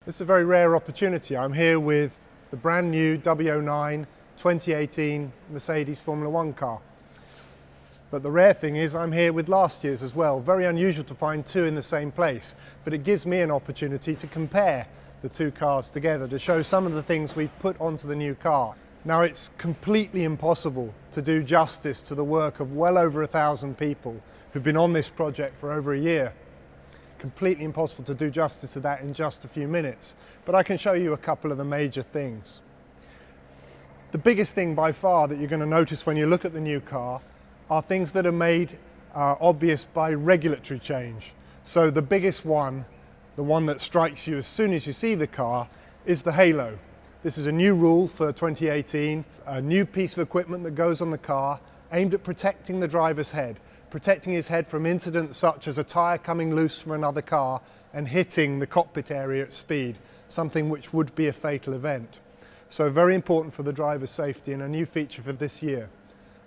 This is a very rare opportunity. I'm here with the brand new W09 2018 Mercedes Formula One car. But the rare thing is I'm here with last year's as well. Very unusual to find two in the same place, but it gives me an opportunity to compare the two cars together to show some of the things we've put onto the new car. Now, it's completely impossible to do justice to the work of well over 1,000 people who've been on this project for over a year. Completely impossible to do justice to that in just a few minutes, but I can show you a couple of the major things. The biggest thing by far that you're going to notice when you look at the new car are things that are made obvious by regulatory change. So the biggest one, the one that strikes you as soon as you see the car, is the halo. This is a new rule for 2018, a new piece of equipment that goes on the car aimed at protecting the driver's head, protecting his head from incidents such as a tyre coming loose from another car and hitting the cockpit area at speed, something which would be a fatal event. So very important for the driver's safety and a new feature for this year.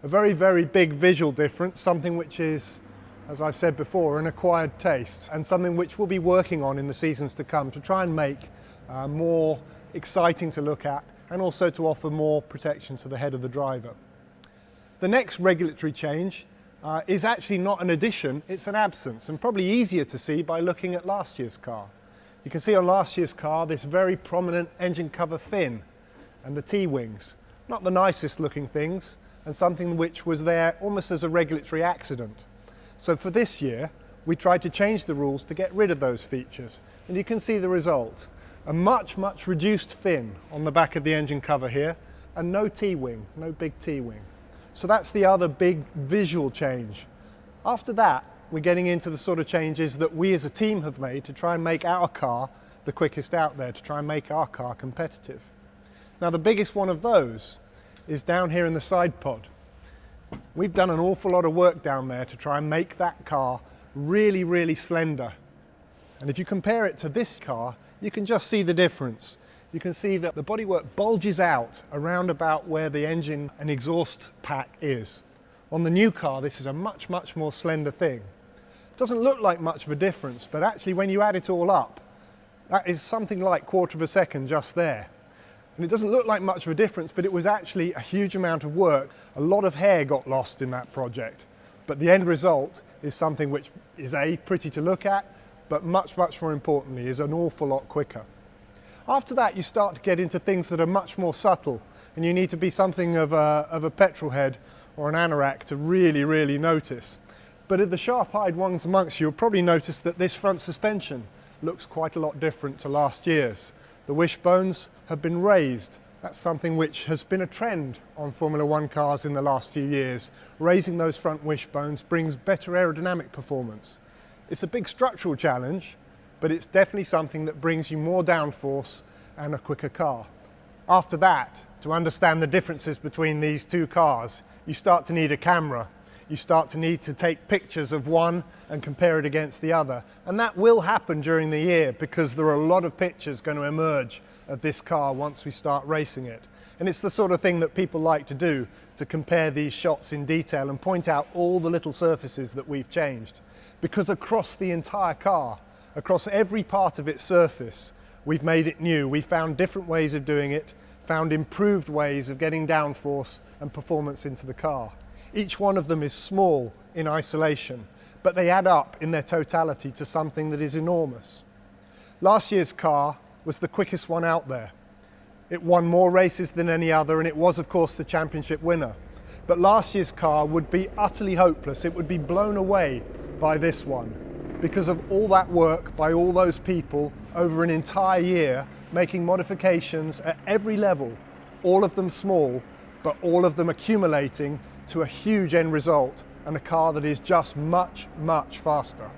A very, very big visual difference, something which is, as I've said before, an acquired taste and something which we'll be working on in the seasons to come to try and make more exciting to look at and also to offer more protection to the head of the driver. The next regulatory change is actually not an addition, it's an absence, and probably easier to see by looking at last year's car. You can see on last year's car this very prominent engine cover fin and the T-wings. Not the nicest looking things, and something which was there almost as a regulatory accident. So for this year, we tried to change the rules to get rid of those features, and you can see the result. A much reduced fin on the back of the engine cover here, and no T-wing, no big T-wing. So that's the other big visual change. After that, we're getting into the sort of changes that we as a team have made to try and make our car the quickest out there, to try and make our car competitive. Now, the biggest one of those is down here in the side pod. We've done an awful lot of work down there to try and make that car really slender. And if you compare it to this car, you can just see the difference. You can see that the bodywork bulges out around about where the engine and exhaust pack is. On the new car, this is a much more slender thing. It doesn't look like much of a difference, but actually when you add it all up, that is something like 1/4 of a second just there. And it doesn't look like much of a difference, but it was actually a huge amount of work. A lot of hair got lost in that project. But the end result is something which is pretty to look at, but much more importantly is an awful lot quicker. After that, you start to get into things that are much more subtle, and you need to be something of a petrol head or an anorak to really notice. But if the sharp-eyed ones amongst you will probably notice that this front suspension looks quite a lot different to last year's. The wishbones have been raised. That's something which has been a trend on Formula One cars in the last few years. Raising those front wishbones brings better aerodynamic performance. It's a big structural challenge, but it's definitely something that brings you more downforce and a quicker car. After that, to understand the differences between these two cars, you start to need a camera. You start to need to take pictures of one and compare it against the other. And that will happen during the year because there are a lot of pictures going to emerge of this car once we start racing it. And it's the sort of thing that people like to do, to compare these shots in detail and point out all the little surfaces that we've changed. Because across the entire car, across every part of its surface, we've made it new. We found different ways of doing it, found improved ways of getting downforce and performance into the car. Each one of them is small in isolation, but they add up in their totality to something that is enormous. Last year's car was the quickest one out there. It won more races than any other, and it was, of course, the championship winner. But last year's car would be utterly hopeless. It would be blown away by this one, because of all that work by all those people over an entire year, making modifications at every level, all of them small, but all of them accumulating to a huge end result and a car that is just much faster.